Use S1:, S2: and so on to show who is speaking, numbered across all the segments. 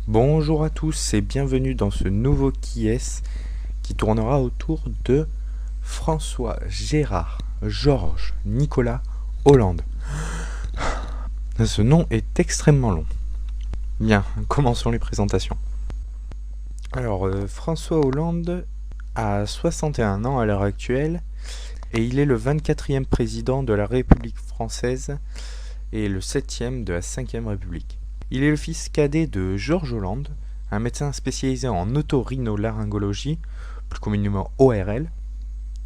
S1: Bonjour à tous et bienvenue dans ce nouveau Qui est-ce qui tournera autour de François, Gérard, Georges, Nicolas, Hollande. Ce nom est extrêmement long. Bien, commençons les présentations. Alors, François Hollande a 61 ans à l'heure actuelle et il est le 24e président de la République française et le 7e de la 5e République. Il est le fils cadet de Georges Hollande, un médecin spécialisé en otorhinolaryngologie, plus communément ORL,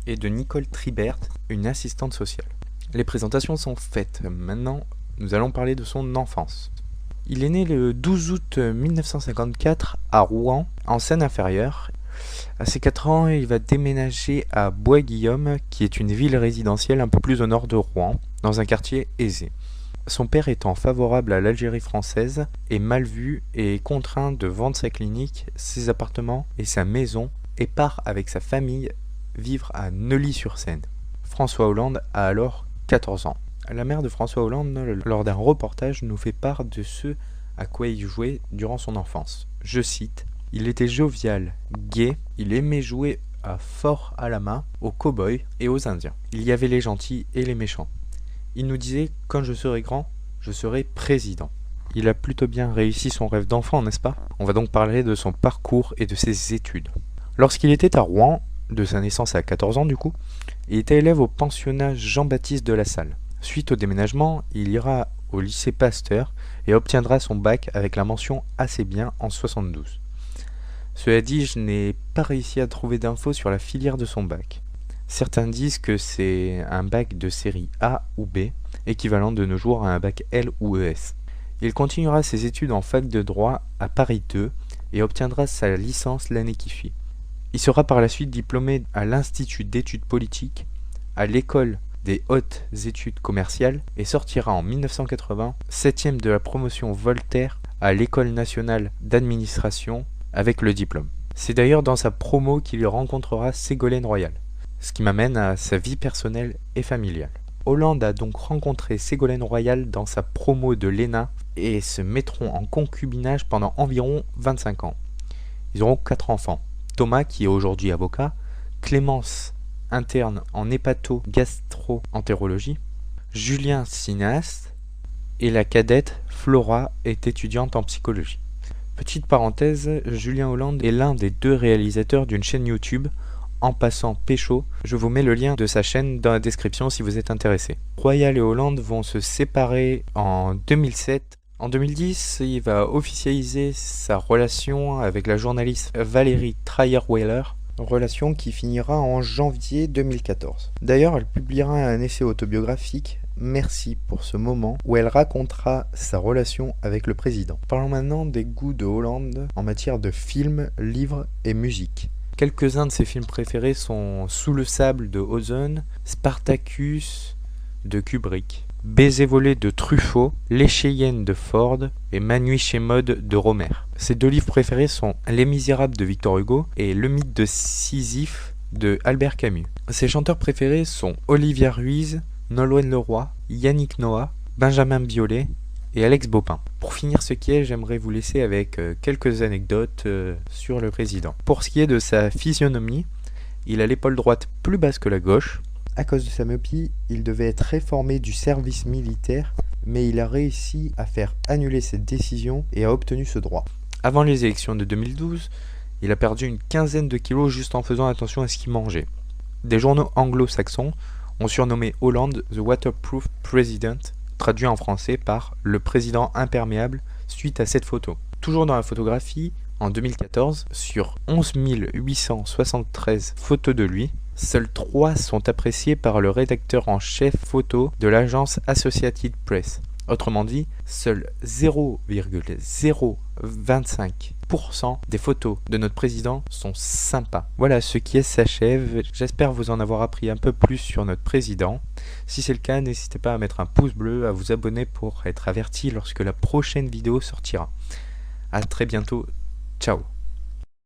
S1: et de Nicole Tribert, une assistante sociale. Les présentations sont faites. Maintenant, nous allons parler de son enfance. Il est né le 12 août 1954 à Rouen, en Seine-Inférieure. À ses 4 ans, il va déménager à Bois-Guillaume, qui est une ville résidentielle un peu plus au nord de Rouen, dans un quartier aisé. Son père étant favorable à l'Algérie française, est mal vu et est contraint de vendre sa clinique, ses appartements et sa maison et part avec sa famille vivre à Neuilly-sur-Seine. François Hollande a alors 14 ans. La mère de François Hollande, lors d'un reportage, nous fait part de ce à quoi il jouait durant son enfance. Je cite, « Il était jovial, gai, il aimait jouer à Fort Alama, aux cow-boys et aux Indiens. Il y avait les gentils et les méchants. Il nous disait « Quand je serai grand, je serai président ». Il a plutôt bien réussi son rêve d'enfant, n'est-ce pas? On va donc parler de son parcours et de ses études. Lorsqu'il était à Rouen, de sa naissance à 14 ans du coup, il était élève au pensionnat Jean-Baptiste de La Salle. Suite au déménagement, il ira au lycée Pasteur et obtiendra son bac avec la mention « assez bien » en 72. Cela dit, je n'ai pas réussi à trouver d'infos sur la filière de son bac. Certains disent que c'est un bac de série A ou B, équivalent de nos jours à un bac L ou ES. Il continuera ses études en fac de droit à Paris 2 et obtiendra sa licence l'année qui suit. Il sera par la suite diplômé à l'Institut d'études politiques, à l'École des hautes études commerciales et sortira en 1980 7e de la promotion Voltaire à l'École nationale d'administration avec le diplôme. C'est d'ailleurs dans sa promo qu'il rencontrera Ségolène Royal. Ce qui m'amène à sa vie personnelle et familiale. Hollande a donc rencontré Ségolène Royal dans sa promo de l'ENA et se mettront en concubinage pendant environ 25 ans. Ils auront 4 enfants. Thomas, qui est aujourd'hui avocat, Clémence, interne en hépato-gastro-entérologie, Julien, cinéaste, et la cadette, Flora, est étudiante en psychologie. Petite parenthèse, Julien Hollande est l'un des 2 réalisateurs d'une chaîne YouTube, En passant pécho. Je vous mets le lien de sa chaîne dans la description si vous êtes intéressé. Royal et Hollande vont se séparer en 2007. En 2010, il va officialiser sa relation avec la journaliste Valérie Trierweiler, relation qui finira en janvier 2014. D'ailleurs, elle publiera un essai autobiographique, Merci pour ce moment, où elle racontera sa relation avec le président. Parlons maintenant des goûts de Hollande en matière de films, livres et musique. Quelques-uns de ses films préférés sont Sous le sable de Ozon, Spartacus de Kubrick, Baiser volé de Truffaut, Les Cheyennes de Ford et Ma nuit chez Maud de Romer. Ses 2 livres préférés sont Les Misérables de Victor Hugo et Le mythe de Sisyphe de Albert Camus. Ses chanteurs préférés sont Olivia Ruiz, Nolwenn Leroy, Yannick Noah, Benjamin Biolay et Alex Baupin. Pour finir ce qui est, j'aimerais vous laisser avec quelques anecdotes sur le président. Pour ce qui est de sa physionomie, il a l'épaule droite plus basse que la gauche. À cause de sa myopie, il devait être réformé du service militaire, mais il a réussi à faire annuler cette décision et a obtenu ce droit. Avant les élections de 2012, il a perdu une quinzaine de kilos juste en faisant attention à ce qu'il mangeait. Des journaux anglo-saxons ont surnommé Hollande The Waterproof President, traduit en français par « le président imperméable » suite à cette photo. Toujours dans la photographie, en 2014, sur 11 873 photos de lui, seules 3 sont appréciées par le rédacteur en chef photo de l'agence Associated Press. Autrement dit, seuls 0,025% des photos de notre président sont sympas. Voilà, ce qui s'achève. J'espère vous en avoir appris un peu plus sur notre président. Si c'est le cas, n'hésitez pas à mettre un pouce bleu, à vous abonner pour être averti lorsque la prochaine vidéo sortira. A très bientôt, ciao.